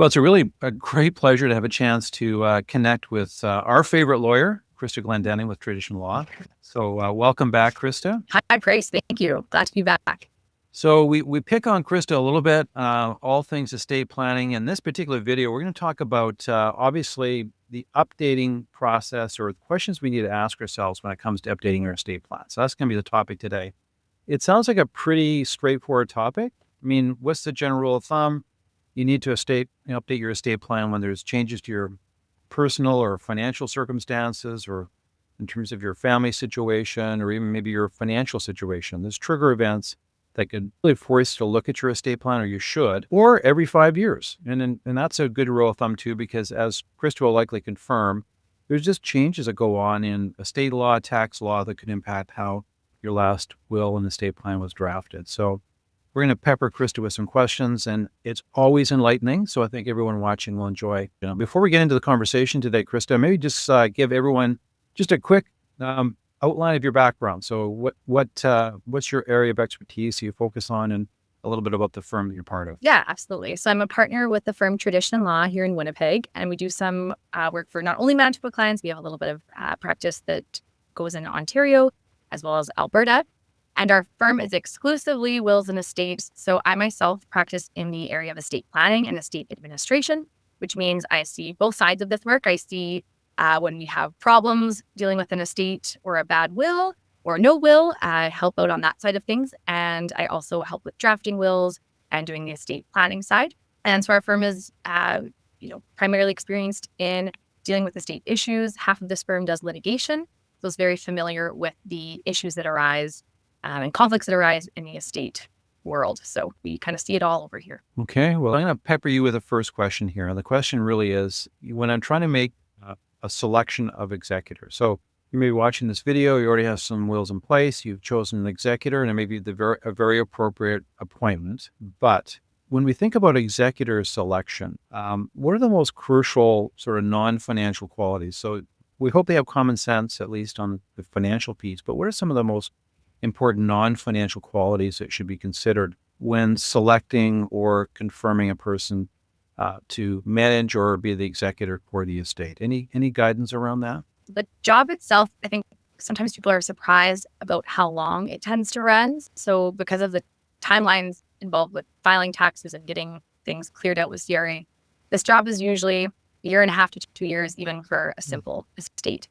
Well, it's a great pleasure to have a chance to connect with our favorite lawyer, Krista Clendenning with Traditional Law. So welcome back, Krista. Hi, Grace. Thank you. Glad to be back. So we pick on Krista a little bit, all things estate planning. In this particular video, we're going to talk about, obviously, the updating process or questions we need to ask ourselves when it comes to updating our estate plan. So that's going to be the topic today. It sounds like a pretty straightforward topic. I mean, what's the general rule of thumb? You need to update your estate plan when there's changes to your personal or financial circumstances, or in terms of your family situation, or even maybe your financial situation. There's trigger events that could really force you to look at your estate plan, or you should, or every 5 years. And that's a good rule of thumb too, because as Krista will likely confirm, there's just changes that go on in estate law, tax law that could impact how your last will and estate plan was drafted. So we're going to pepper Krista with some questions, and it's always enlightening. So I think everyone watching will enjoy. Before we get into the conversation today, Krista, maybe just give everyone just a quick outline of your background. So what's your area of expertise you focus on, and a little bit about the firm that you're part of? Yeah, absolutely. So I'm a partner with the firm Traditional Law here in Winnipeg, and we do some work for not only Manitoba clients. We have a little bit of practice that goes in Ontario as well as Alberta. And our firm is exclusively wills and estates. So I myself practice in the area of estate planning and estate administration, which means I see both sides of this work. I see when we have problems dealing with an estate or a bad will or no will, I help out on that side of things. And I also help with drafting wills and doing the estate planning side. And so our firm is primarily experienced in dealing with estate issues. Half of this firm does litigation, so it's very familiar with the issues that arise and conflicts that arise in the estate world. So we kind of see it all over here. Okay, well, I'm going to pepper you with the first question here. And the question really is, when I'm trying to make a selection of executors. So you may be watching this video, you already have some wills in place, you've chosen an executor, and it may be a very appropriate appointment. But when we think about executor selection, what are the most crucial sort of non-financial qualities? So we hope they have common sense, at least on the financial piece, but what are some of the most important non-financial qualities that should be considered when selecting or confirming a person to manage or be the executor for the estate? Any guidance around that? The job itself, I think sometimes people are surprised about how long it tends to run. So because of the timelines involved with filing taxes and getting things cleared out with CRA, this job is usually 1.5 to 2 years, even for a simple estate.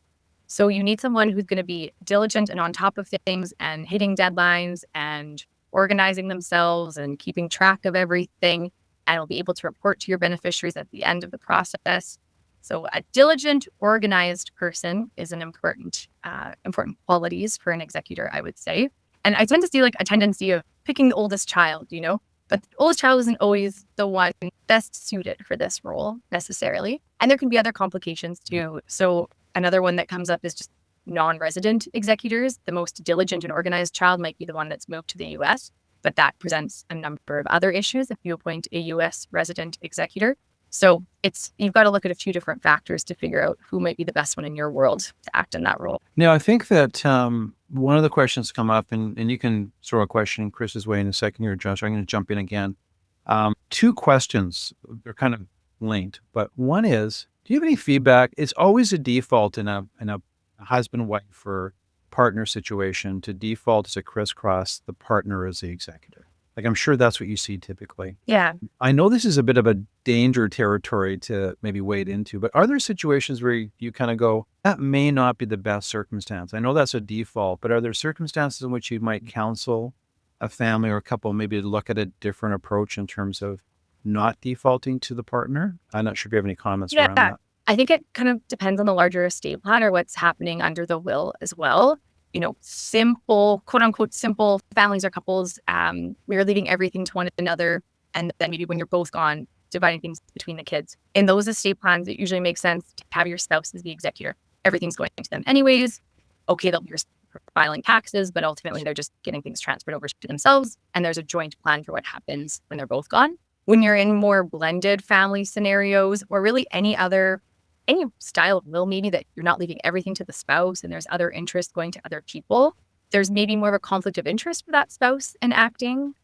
So you need someone who's going to be diligent and on top of things and hitting deadlines and organizing themselves and keeping track of everything, and will be able to report to your beneficiaries at the end of the process. So a diligent, organized person is an important qualities for an executor, I would say. And I tend to see like a tendency of picking the oldest child, but the oldest child isn't always the one best suited for this role necessarily. And there can be other complications too. So another one that comes up is just non-resident executors. The most diligent and organized child might be the one that's moved to the U.S., but that presents a number of other issues if you appoint a U.S. resident executor. So you've got to look at a few different factors to figure out who might be the best one in your world to act in that role. Now, I think that one of the questions come up, and you can throw a question in Chris's way in a second here, Josh. I'm going to jump in again. Two questions, they're kind of linked, but one is, do you have any feedback? It's always a default in a husband-wife or partner situation to default as a crisscross, the partner as the executor. Like, I'm sure that's what you see typically. Yeah. I know this is a bit of a danger territory to maybe wade into, but are there situations where you kind of go, that may not be the best circumstance? I know that's a default, but are there circumstances in which you might counsel a family or a couple maybe to look at a different approach in terms of not defaulting to the partner? I'm not sure if you have any comments around that. I think it kind of depends on the larger estate plan or what's happening under the will as well. Simple, quote unquote, simple families or couples, we are leaving everything to one another. And then maybe when you're both gone, dividing things between the kids. In those estate plans, it usually makes sense to have your spouse as the executor. Everything's going to them anyways. Okay, they'll be filing taxes, but ultimately they're just getting things transferred over to themselves. And there's a joint plan for what happens when they're both gone. When you're in more blended family scenarios, or really any style of will, maybe that you're not leaving everything to the spouse and there's other interests going to other people, there's maybe more of a conflict of interest for that spouse in acting.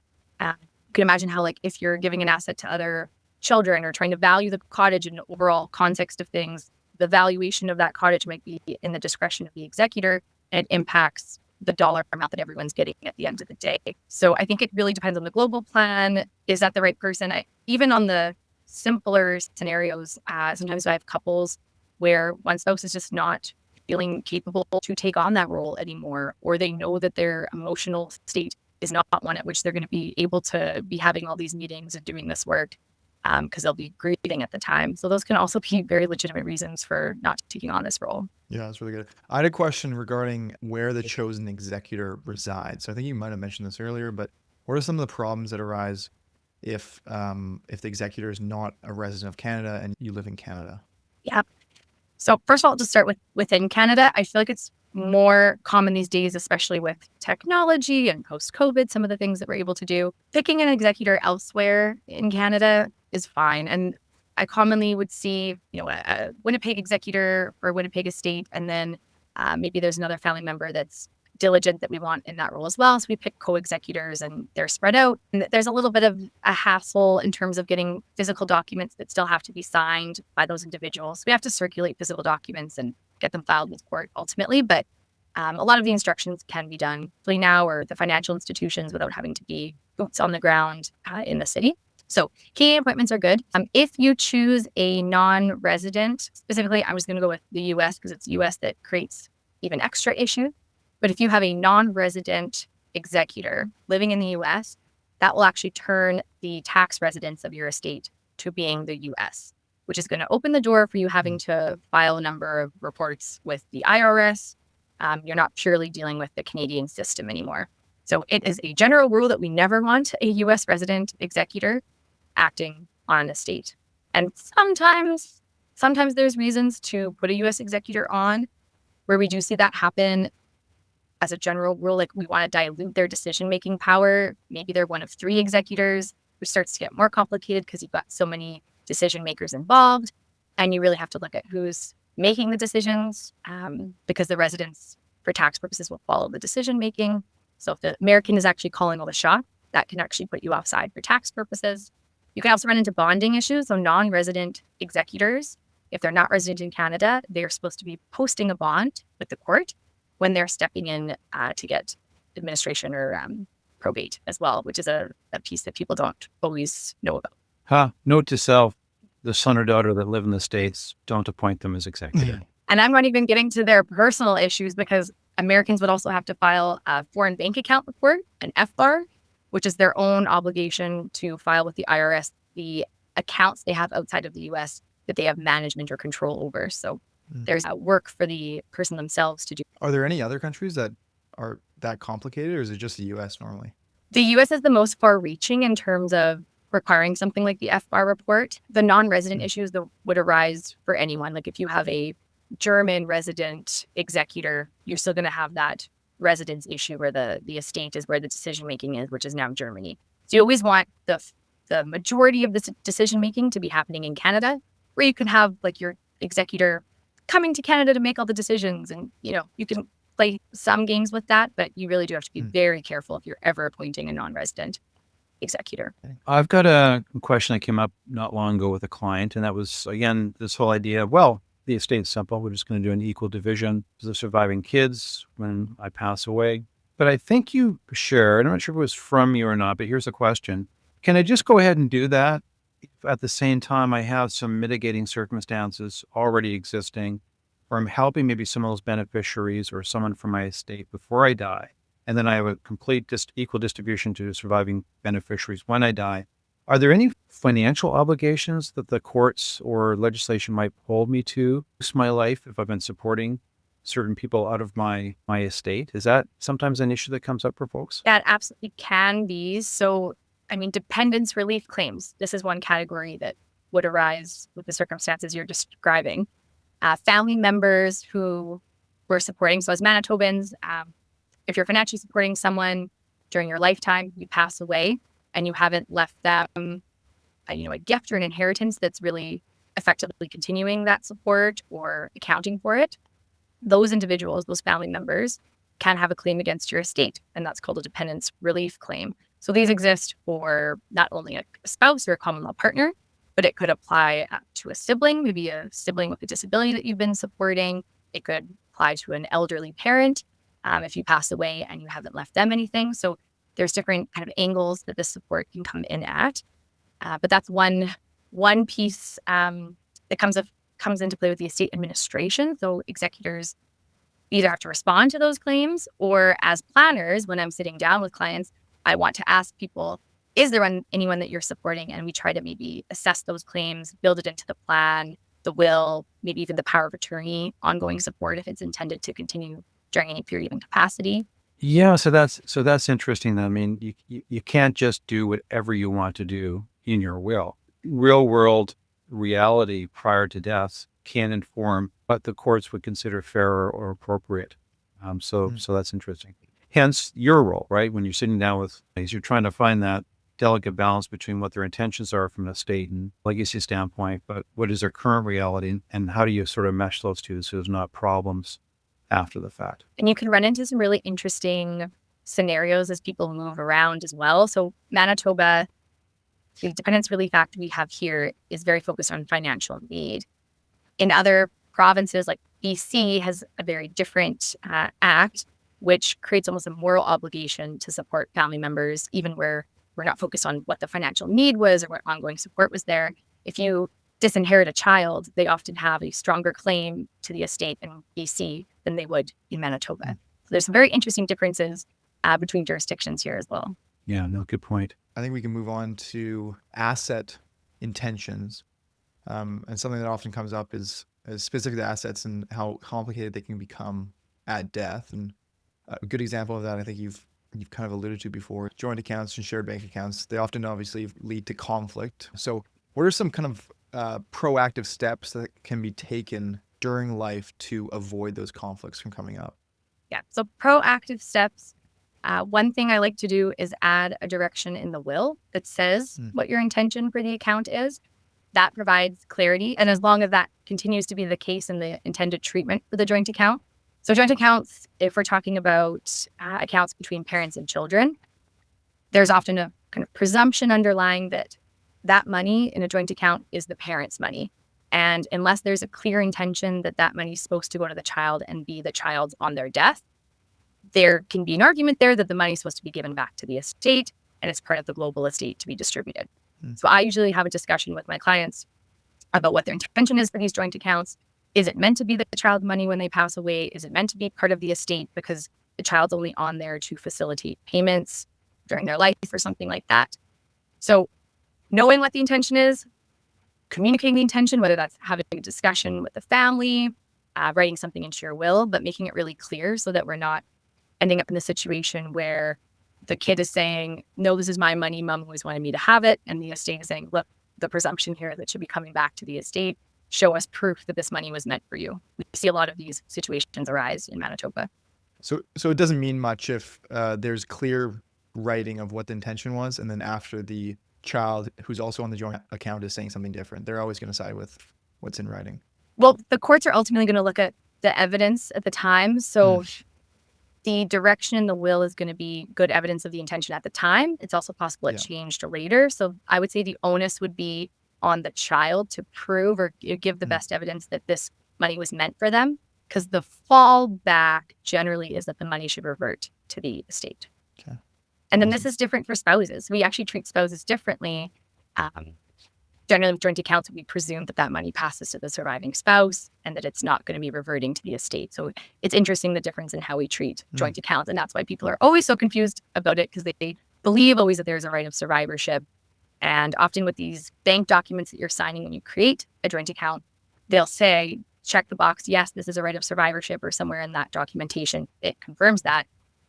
You can imagine how, like, if you're giving an asset to other children or trying to value the cottage in the overall context of things, the valuation of that cottage might be in the discretion of the executor, and it impacts the dollar amount that everyone's getting at the end of the day. So I think it really depends on the global plan. Is that the right person? Even on the simpler scenarios, sometimes I have couples where one spouse is just not feeling capable to take on that role anymore, or they know that their emotional state is not one at which they're going to be able to be having all these meetings and doing this work because they'll be grieving at the time. So those can also be very legitimate reasons for not taking on this role. Yeah, that's really good. I had a question regarding where the chosen executor resides. So I think you might have mentioned this earlier, but what are some of the problems that arise if the executor is not a resident of Canada and you live in Canada? Yeah. So first of all, to start with within Canada, I feel like it's more common these days, especially with technology and post-COVID, some of the things that we're able to do. Picking an executor elsewhere in Canada is fine. And I commonly would see, a Winnipeg executor or Winnipeg estate, and then maybe there's another family member that's diligent that we want in that role as well. So we pick co-executors and they're spread out. And there's a little bit of a hassle in terms of getting physical documents that still have to be signed by those individuals. We have to circulate physical documents and get them filed with court ultimately. But a lot of the instructions can be done now, or the financial institutions, without having to be boots on the ground in the city. So key appointments are good. If you choose a non-resident, specifically, I was going to go with the U.S. because it's the U.S. that creates even extra issues. But if you have a non-resident executor living in the U.S., that will actually turn the tax residence of your estate to being the U.S., which is going to open the door for you having to file a number of reports with the IRS. You're not purely dealing with the Canadian system anymore. So it is a general rule that we never want a U.S. resident executor acting on an estate. And sometimes there's reasons to put a U.S. executor on where we do see that happen. As a general rule, like we want to dilute their decision-making power. Maybe they're one of 3 executors, which starts to get more complicated because you've got so many decision makers involved. And you really have to look at who's making the decisions because the residents, for tax purposes, will follow the decision-making. So if the American is actually calling all the shots, that can actually put you offside for tax purposes. You can also run into bonding issues. So non-resident executors, if they're not resident in Canada, they are supposed to be posting a bond with the court when they're stepping in to get administration or probate as well, which is a piece that people don't always know about. Note to self, the son or daughter that live in the States, don't appoint them as executor. And I'm not even getting to their personal issues because Americans would also have to file a foreign bank account report, an FBAR, which is their own obligation to file with the IRS the accounts they have outside of the U.S. that they have management or control over. So there's work for the person themselves to do. Are there any other countries that are that complicated, or is it just the U.S. normally? The U.S. is the most far-reaching in terms of requiring something like the FBAR report. The non-resident issues that would arise for anyone, like if you have a German resident executor, you're still going to have that residence issue where the estate is where the decision-making is, which is now Germany. So you always want the majority of the decision-making to be happening in Canada, where you can have like your executor coming to Canada to make all the decisions. And, you can play some games with that, but you really do have to be very careful if you're ever appointing a non-resident executor. I've got a question that came up not long ago with a client, and that was, again, this whole idea of, well, the estate's simple. We're just going to do an equal division of the surviving kids when I pass away. But I think you shared, I'm not sure if it was from you or not, but here's a question. Can I just go ahead and do that if at the same time I have some mitigating circumstances already existing, or I'm helping maybe some of those beneficiaries or someone from my estate before I die, and then I have a complete equal distribution to surviving beneficiaries when I die? Are there any financial obligations that the courts or legislation might hold me to my life if I've been supporting certain people out of my estate? Is that sometimes an issue that comes up for folks? That absolutely can be. So, dependence relief claims. This is one category that would arise with the circumstances you're describing. Family members who we're supporting. So as Manitobans, if you're financially supporting someone during your lifetime, you pass away, and you haven't left them, a gift or an inheritance that's really effectively continuing that support or accounting for it, those individuals, those family members, can have a claim against your estate, and that's called a dependence relief claim. So these exist for not only a spouse or a common law partner, but it could apply to a sibling, maybe a sibling with a disability that you've been supporting. It could apply to an elderly parent if you pass away and you haven't left them anything. So there's different kind of angles that this support can come in at. But that's one piece that comes into play with the estate administration. So executors either have to respond to those claims, or as planners, when I'm sitting down with clients, I want to ask people, is there anyone that you're supporting? And we try to maybe assess those claims, build it into the plan, the will, maybe even the power of attorney, ongoing support if it's intended to continue during any period of incapacity. Yeah, so that's interesting. I mean, you can't just do whatever you want to do in your will. Real world reality prior to death can inform what the courts would consider fair or appropriate. So that's interesting. Hence your role, right? When you're sitting down with, you're trying to find that delicate balance between what their intentions are from a state and legacy standpoint, but what is their current reality, and how do you sort of mesh those two so there's not problems after the fact? And you can run into some really interesting scenarios as people move around as well. So Manitoba, the Dependence Relief Act we have here is very focused on financial need. In other provinces, like BC, has a very different act, which creates almost a moral obligation to support family members, even where we're not focused on what the financial need was or what ongoing support was there. If you disinherit a child, they often have a stronger claim to the estate in BC than they would in Manitoba. So there's some very interesting differences between jurisdictions here as well. Yeah, no, good point. I think we can move on to asset intentions. And something that often comes up is specific to assets and how complicated they can become at death. And a good example of that, I think you've kind of alluded to before, joint accounts and shared bank accounts. They often obviously lead to conflict. So what are some kind of proactive steps that can be taken during life to avoid those conflicts from coming up? Yeah, so proactive steps. One thing I like to do is add a direction in the will that says what your intention for the account is. That provides clarity. And as long as that continues to be the case in the intended treatment for the joint account. So joint accounts, if we're talking about accounts between parents and children, there's often a kind of presumption underlying that money in a joint account is the parent's money. And unless there's a clear intention that that money is supposed to go to the child and be the child's on their death, there can be an argument there that the money is supposed to be given back to the estate and it's part of the global estate to be distributed. So I usually have a discussion with my clients about what their intention is for these joint accounts. Is it meant to be the child's money when they pass away? Is it meant to be part of the estate because the child's only on there to facilitate payments during their life or something like that? So knowing what the intention is, communicating the intention, whether that's having a discussion with the family, writing something into your will, but making it really clear so that we're not ending up in the situation where the kid is saying, no, this is my money. Mom always wanted me to have it. And the estate is saying, look, the presumption here that should be coming back to the estate, show us proof that this money was meant for you. We see a lot of these situations arise in Manitoba. So it doesn't mean much if there's clear writing of what the intention was, and then after the child who's also on the joint account is saying something different. They're always going to side with what's in writing. Well, the courts are ultimately going to look at the evidence at the time. So the direction in the will is going to be good evidence of the intention at the time. It's also possible it changed later. So I would say the onus would be on the child to prove or give the best evidence that this money was meant for them, because the fallback generally is that the money should revert to the estate. Okay. And then this is different for spouses. We actually treat spouses differently. Generally, with joint accounts, we presume that money passes to the surviving spouse and that it's not going to be reverting to the estate. So it's interesting the difference in how we treat joint accounts. And that's why people are always so confused about it, because they believe always that there's a right of survivorship. And often with these bank documents that you're signing when you create a joint account, they'll say, check the box, yes, this is a right of survivorship, or somewhere in that documentation it confirms that.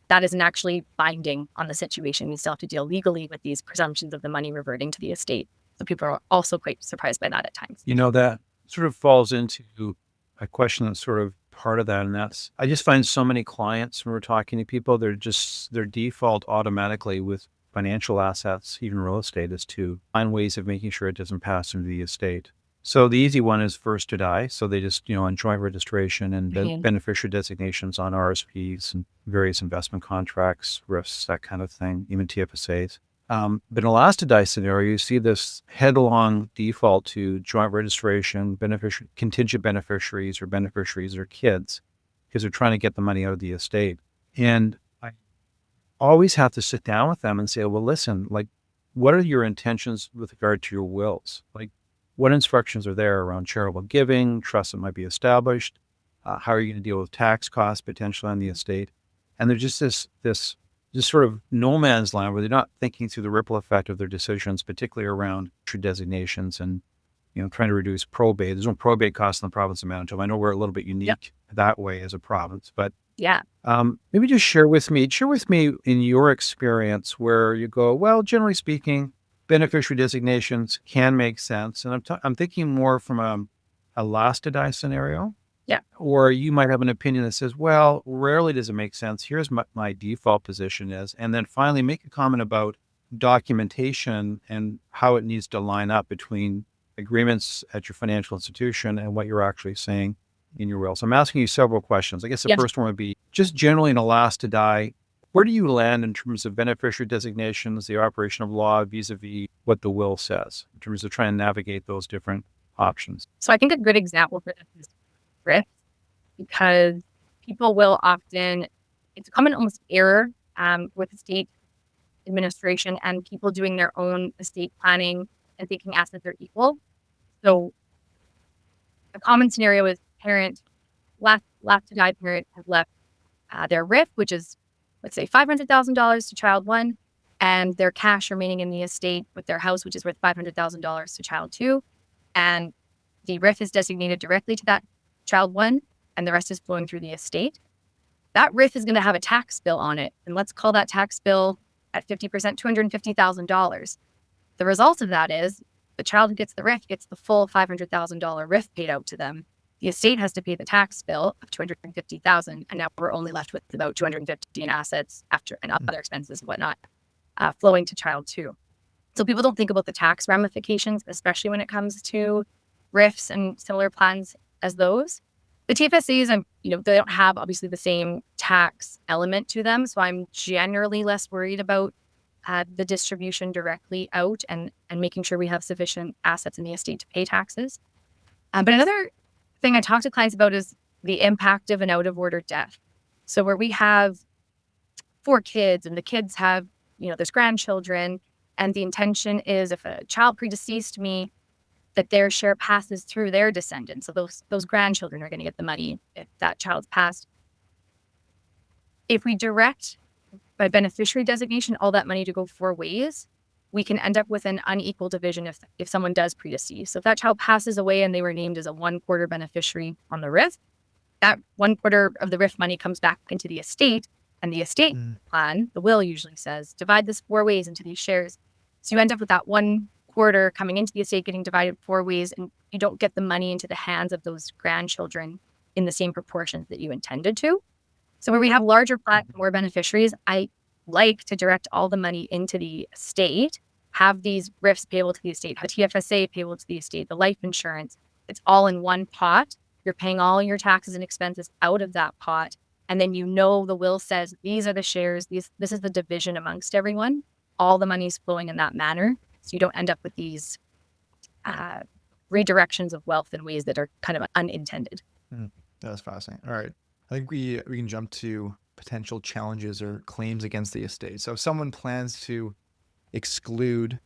That isn't actually binding on the situation. We still have to deal legally with these presumptions of the money reverting to the estate. So people are also quite surprised by that at times. You know, that sort of falls into a question that's sort of part of that. And that's, I just find so many clients when we're talking to people, their default automatically with financial assets, even real estate, is to find ways of making sure it doesn't pass into the estate. So the easy one is first to die. So they just, on joint registration and beneficiary designations on RSPs and various investment contracts, risks, that kind of thing, even TFSAs. But in a last to die scenario, you see this headlong default to joint registration, contingent beneficiaries or beneficiaries or kids, because they're trying to get the money out of the estate. And I always have to sit down with them and say, well, listen, like, what are your intentions with regard to your wills? Like, what instructions are there around charitable giving, trusts that might be established? How are you going to deal with tax costs potentially on the estate? And there's just this just sort of no man's land where they're not thinking through the ripple effect of their decisions, particularly around designations and trying to reduce probate. There's no probate costs in the province of Manitoba. I know we're a little bit unique that way as a province, but Yeah. maybe just share with me in your experience where you go, well, generally speaking, beneficiary designations can make sense. And I'm thinking more from a last to die scenario. Yeah. Or you might have an opinion that says, well, rarely does it make sense. Here's my default position is. And then finally make a comment about documentation and how it needs to line up between agreements at your financial institution and what you're actually saying in your will. So I'm asking you several questions. I guess the first one would be just generally in a last to die, where do you land in terms of beneficiary designations, the operation of law vis-a-vis what the will says in terms of trying to navigate those different options? So I think a good example for this is risk, because people will often, it's a common almost error with estate administration and people doing their own estate planning and thinking assets are equal. So a common scenario is last to die parent has left their RIF, which is, let's say, $500,000 to child one, and their cash remaining in the estate with their house, which is worth $500,000 to child two. And the RIF is designated directly to that child one, and the rest is flowing through the estate. That RIF is going to have a tax bill on it. And let's call that tax bill at 50%, $250,000. The result of that is the child who gets the RIF gets the full $500,000 RIF paid out to them. The estate has to pay the tax bill of $250,000, and now we're only left with about $250,000 in assets and other expenses and whatnot flowing to child two. So people don't think about the tax ramifications, especially when it comes to RIFs and similar plans as those. The TFSAs, they don't have obviously the same tax element to them, so I'm generally less worried about the distribution directly out and making sure we have sufficient assets in the estate to pay taxes. But another thing I talk to clients about is the impact of an out-of-order death. So where we have 4 kids and the kids have, there's grandchildren, and the intention is if a child predeceased me, that their share passes through their descendants. So those grandchildren are going to get the money if that child's passed. If we direct by beneficiary designation all that money to go 4 ways, we can end up with an unequal division if someone does predecease. So if that child passes away and they were named as a 1/4 beneficiary on the RIF, that 1/4 of the RIF money comes back into the estate, and the estate plan, the will usually says, divide this 4 ways into these shares. So you end up with that 1/4 coming into the estate getting divided 4 ways, and you don't get the money into the hands of those grandchildren in the same proportions that you intended to. So where we have larger plans, more beneficiaries, I like to direct all the money into the estate, have these RIFs payable to the estate, have TFSA payable to the estate, the life insurance. It's all in one pot. You're paying all your taxes and expenses out of that pot. And then the will says, these are the shares, this is the division amongst everyone. All the money's flowing in that manner. So you don't end up with these redirections of wealth in ways that are kind of unintended. That's fascinating. All right. I think we can jump to potential challenges or claims against the estate. So if someone plans to exclude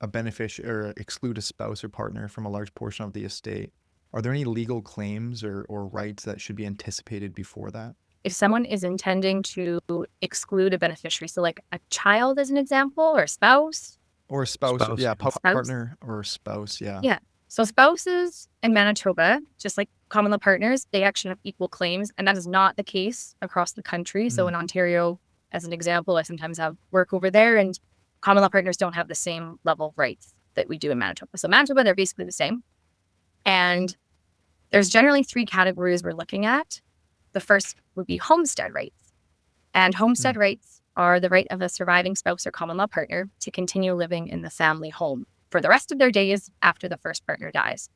a beneficiary or exclude a spouse or partner from a large portion of the estate, are there any legal claims or rights that should be anticipated before that? If someone is intending to exclude a beneficiary, so like a child as an example, or a spouse. Or a spouse. Yeah, partner or spouse, yeah. Yeah. So spouses in Manitoba, just like common law partners, they actually have equal claims, and that is not the case across the country. So in Ontario, as an example, I sometimes have work over there, and common law partners don't have the same level of rights that we do in Manitoba. So Manitoba, they're basically the same. And there's generally 3 categories we're looking at. The first would be homestead rights. And homestead rights are the right of a surviving spouse or common law partner to continue living in the family home for the rest of their days after the first partner dies.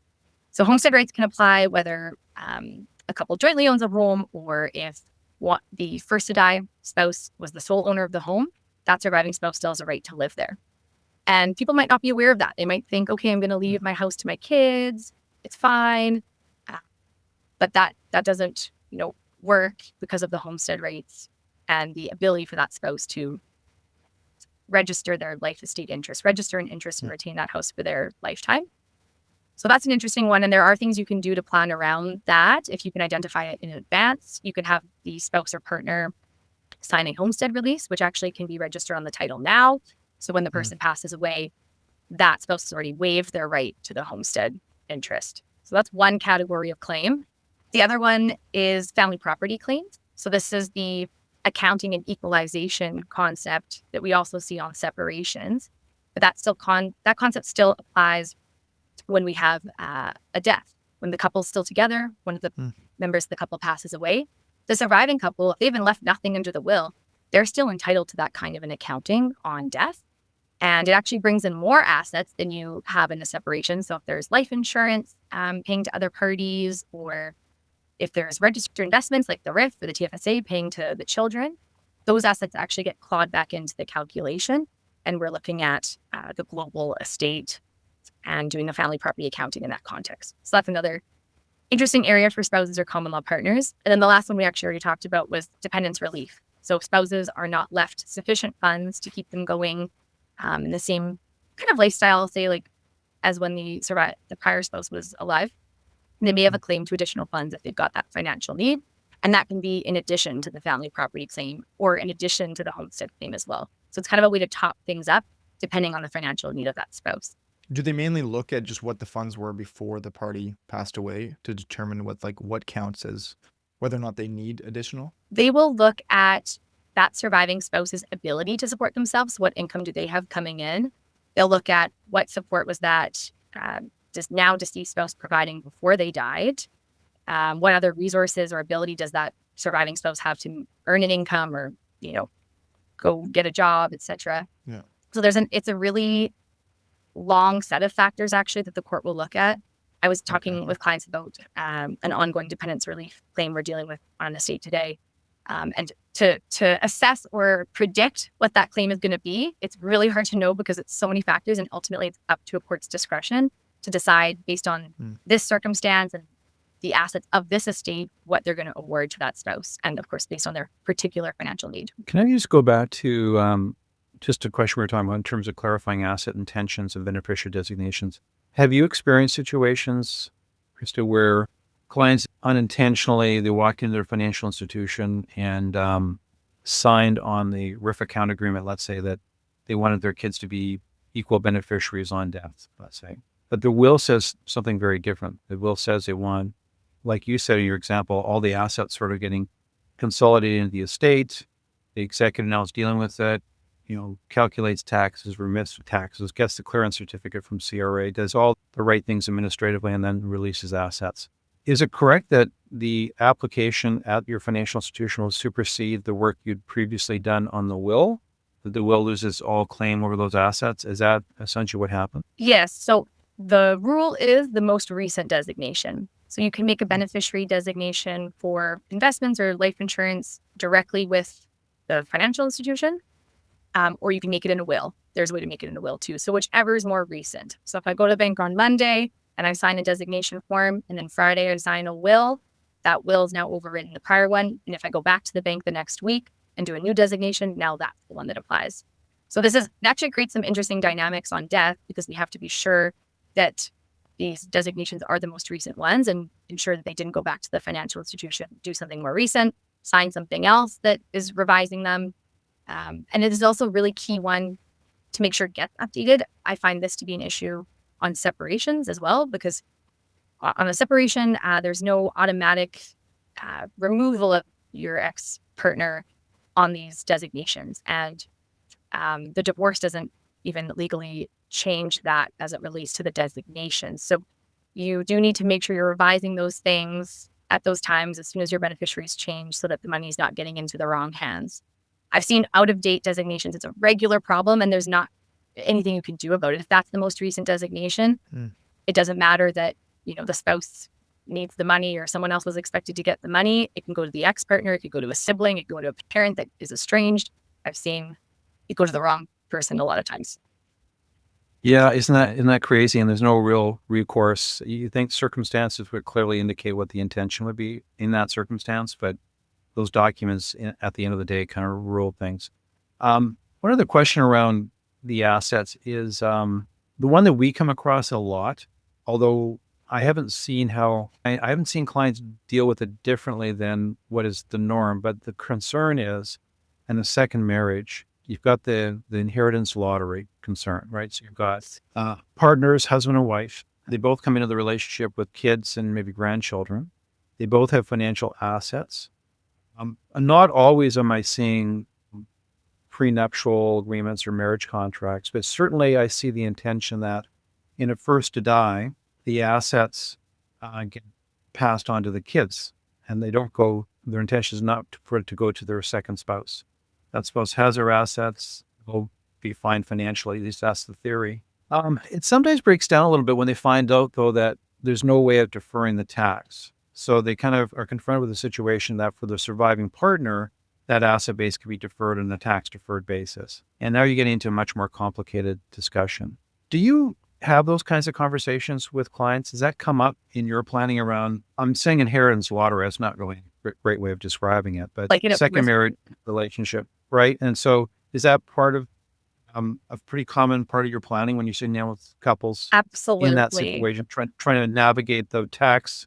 So homestead rights can apply whether a couple jointly owns a home, or if the first to die spouse was the sole owner of the home, that surviving spouse still has a right to live there. And people might not be aware of that. They might think, okay, I'm going to leave my house to my kids. It's fine. But that doesn't, work because of the homestead rates and the ability for that spouse to register their life estate interest, register an interest and retain that house for their lifetime. So that's an interesting one. And there are things you can do to plan around that. If you can identify it in advance, you can have the spouse or partner sign a homestead release, which actually can be registered on the title now. So when the person passes away, that spouse has already waived their right to the homestead interest. So that's one category of claim. The other one is family property claims. So this is the accounting and equalization concept that we also see on separations. But that concept still applies when we have a death. When the couple's still together, one of the members of the couple passes away, the surviving couple, if they even left nothing under the will, they're still entitled to that kind of an accounting on death. And it actually brings in more assets than you have in a separation. So if there's life insurance paying to other parties, or if there's registered investments like the RIF or the TFSA paying to the children, those assets actually get clawed back into the calculation. And we're looking at the global estate and doing the family property accounting in that context. So that's another interesting area for spouses or common law partners. And then the last one we actually already talked about was dependents relief. So if spouses are not left sufficient funds to keep them going in the same kind of lifestyle, say like as when the prior spouse was alive, they may have a claim to additional funds if they've got that financial need. And that can be in addition to the family property claim or in addition to the homestead claim as well. So it's kind of a way to top things up depending on the financial need of that spouse. Do they mainly look at just what the funds were before the party passed away to determine what counts as whether or not they need additional? They will look at that surviving spouse's ability to support themselves. What income do they have coming in? They'll look at what support was that now deceased spouse providing before they died. What other resources or ability does that surviving spouse have to earn an income or, go get a job, etc. Yeah. So it's a really long set of factors actually that the court will look at. I was talking with clients about an ongoing dependence relief claim we're dealing with on an estate today. And to assess or predict what that claim is going to be, it's really hard to know because it's so many factors, and ultimately it's up to a court's discretion to decide based on this circumstance and the assets of this estate, what they're going to award to that spouse. And of course, based on their particular financial need. Can I just go back to just a question we were talking about in terms of clarifying asset intentions and beneficiary designations? Have you experienced situations, Krista, where clients unintentionally, they walked into their financial institution and signed on the RIF account agreement, let's say, that they wanted their kids to be equal beneficiaries on death, let's say. But the will says something very different. The will says they want, like you said in your example, all the assets sort of getting consolidated into the estate. The executor now is dealing with it, calculates taxes, remits taxes, gets the clearance certificate from CRA, does all the right things administratively, and then releases assets. Is it correct that the application at your financial institution will supersede the work you'd previously done on the will? That the will loses all claim over those assets? Is that essentially what happened? Yes. So the rule is the most recent designation. So you can make a beneficiary designation for investments or life insurance directly with the financial institution, or you can make it in a will. There's a way to make it in a will too. So whichever is more recent. So if I go to the bank on Monday and I sign a designation form, and then Friday I sign a will, that will is now overridden the prior one. And if I go back to the bank the next week and do a new designation, now that's the one that applies. So it actually creates some interesting dynamics on death because we have to be sure that these designations are the most recent ones and ensure that they didn't go back to the financial institution, do something more recent, sign something else that is revising them. And it is also a really key one to make sure it gets updated. I find this to be an issue on separations as well, because on a separation, there's no automatic removal of your ex-partner on these designations. And the divorce doesn't even legally change that as it relates to the designation. So you do need to make sure you're revising those things at those times as soon as your beneficiaries change so that the money is not getting into the wrong hands. I've seen out-of-date designations. It's a regular problem, and there's not anything you can do about it. If that's the most recent designation, it doesn't matter that the spouse needs the money or someone else was expected to get the money. It can go to the ex-partner. It could go to a sibling. It could go to a parent that is estranged. I've seen it go to the wrong person a lot of times. Yeah, isn't that crazy? And there's no real recourse. You think circumstances would clearly indicate what the intention would be in that circumstance, but those documents at the end of the day kind of rule things. One other question around the assets is the one that we come across a lot, although I haven't seen I haven't seen clients deal with it differently than what is the norm, but the concern is in a second marriage, you've got the inheritance lottery concern, right? So you've got partners, husband and wife. They both come into the relationship with kids and maybe grandchildren. They both have financial assets. Not always am I seeing prenuptial agreements or marriage contracts, but certainly I see the intention that in a first to die, the assets get passed on to the kids, and they don't go. Their intention is not for it to go to their second spouse. That spouse has their assets; will be fine financially. At least that's the theory. It sometimes breaks down a little bit when they find out, though, that there's no way of deferring the tax. So they kind of are confronted with a situation that for the surviving partner, that asset base could be deferred on a tax deferred basis. And now you're getting into a much more complicated discussion. Do you have those kinds of conversations with clients? Does that come up in your planning around, I'm saying inheritance lottery, that's not really a great way of describing it, but Like, second marriage relationship, right? And so is that part of a pretty common part of your planning when you're sitting down with couples in that absolutely. situation, trying to navigate the tax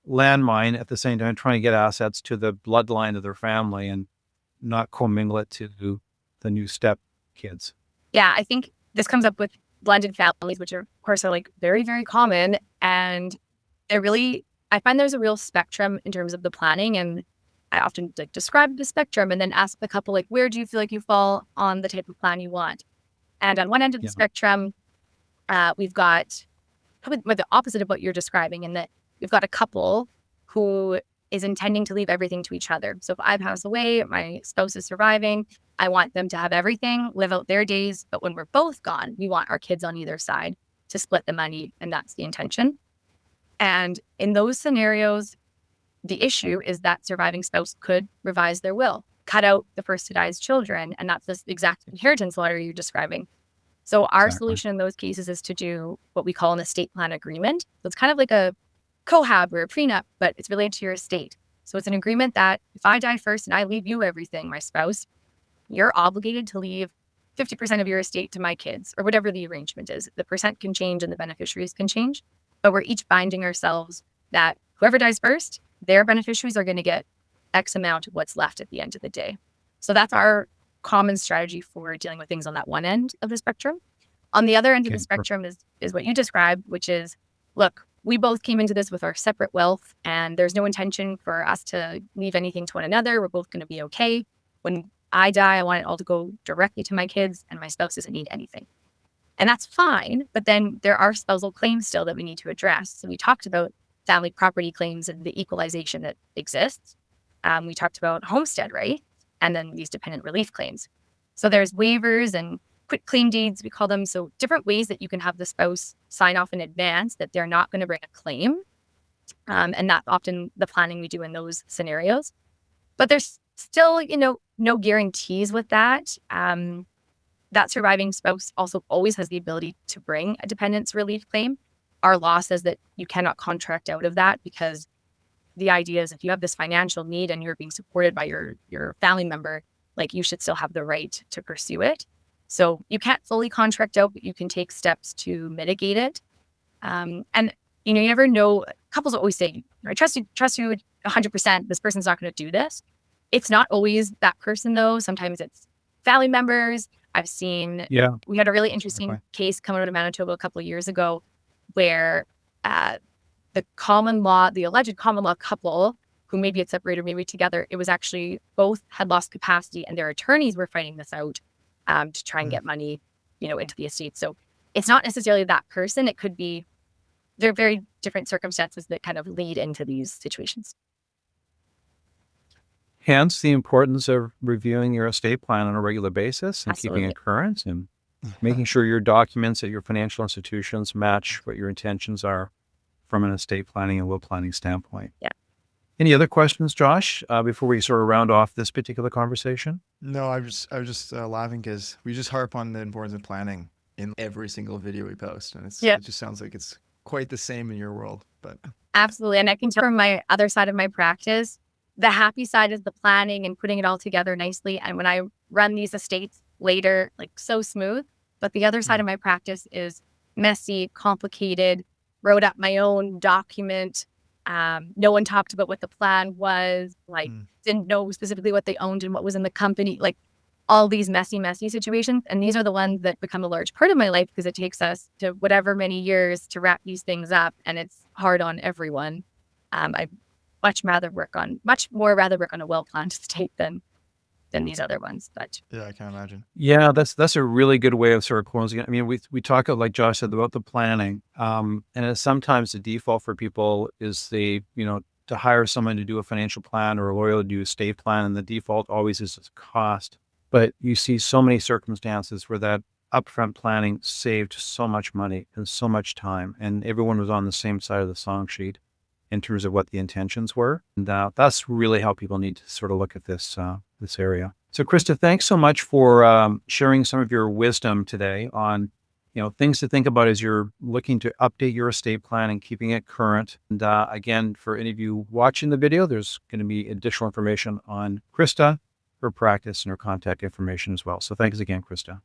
landmine at the same time, trying to get assets to the bloodline of their family and not commingle it to the new step kids? Yeah, I think this comes up with blended families, which are, of course, are like very, very common. And I find there's a real spectrum in terms of the planning. And I often like describe the spectrum and then ask the couple, like, where do you feel like you fall on the type of plan you want? And on one end of the Yeah. spectrum, we've got probably the opposite of what you're describing, in that we've got a couple who is intending to leave everything to each other. So if I pass away, my spouse is surviving, I want them to have everything, live out their days. But when we're both gone, we want our kids on either side to split the money. And that's the intention. And in those scenarios, the issue is that surviving spouse could revise their will, cut out the first to die's children. And that's the exact inheritance lottery you're describing. So our Exactly. solution in those cases is to do what we call an estate plan agreement. So it's kind of like a cohab or a prenup, but it's related to your estate. So it's an agreement that if I die first and I leave you everything, my spouse, you're obligated to leave 50% of your estate to my kids, or whatever the arrangement is. The percent can change and the beneficiaries can change, but we're each binding ourselves that whoever dies first, their beneficiaries are going to get X amount of what's left at the end of the day. So that's our common strategy for dealing with things on that one end of the spectrum. On the other end of the spectrum is what you described, which is, look, we both came into this with our separate wealth, and there's no intention for us to leave anything to one another. We're both going to be okay. When I die, I want it all to go directly to my kids, and my spouse doesn't need anything. And that's fine. But then there are spousal claims still that we need to address. So we talked about family property claims and the equalization that exists. We talked about homestead rights and then these dependent relief claims. So there's waivers and quit claim deeds, we call them. So different ways that you can have the spouse sign off in advance that they're not going to bring a claim. And that's often the planning we do in those scenarios. But there's still, no guarantees with that. That surviving spouse also always has the ability to bring a dependence relief claim. Our law says that you cannot contract out of that, because the idea is if you have this financial need and you're being supported by your family member, like, you should still have the right to pursue it. So you can't fully contract out, but you can take steps to mitigate it. And you never know. Couples always say, I trust you 100%. This person's not going to do this. It's not always that person, though. Sometimes it's family members. I've seen, we had a really interesting case come out of Manitoba a couple of years ago where the alleged common law couple, who maybe had separated, maybe together, it was actually both had lost capacity, and their attorneys were fighting this out to try and get money, into the estate. So it's not necessarily that person. It could be, there are very different circumstances that kind of lead into these situations. Hence the importance of reviewing your estate plan on a regular basis and Absolutely. keeping it current and making sure your documents at your financial institutions match what your intentions are from an estate planning and will planning standpoint. Yeah. Any other questions, Josh, before we sort of round off this particular conversation? No, I was just laughing because we just harp on the importance of planning in every single video we post. And Yeah. it just sounds like it's quite the same in your world. But Absolutely. And I can tell from my other side of my practice, the happy side is the planning and putting it all together nicely. And when I run these estates later, like so smooth. But the other side of my practice is messy, complicated, wrote up my own document. No one talked about what the plan was, like didn't know specifically what they owned and what was in the company, like all these messy situations. And these are the ones that become a large part of my life because it takes us to whatever many years to wrap these things up. And it's hard on everyone. I much more rather work on a well-planned estate than these other ones. But yeah, I can't imagine. Yeah, that's a really good way of sort of closing it. I mean, we talk, like Josh said, about the planning. And it's sometimes the default for people is to hire someone to do a financial plan or a lawyer to do a estate plan. And the default always is cost. But you see so many circumstances where that upfront planning saved so much money and so much time. And everyone was on the same side of the song sheet in terms of what the intentions were. And that's really how people need to sort of look at this area. So Krista, thanks so much for sharing some of your wisdom today on things to think about as you're looking to update your estate plan and keeping it current. And again, for any of you watching the video, there's going to be additional information on Krista, her practice, and her contact information as well. So thanks again, Krista.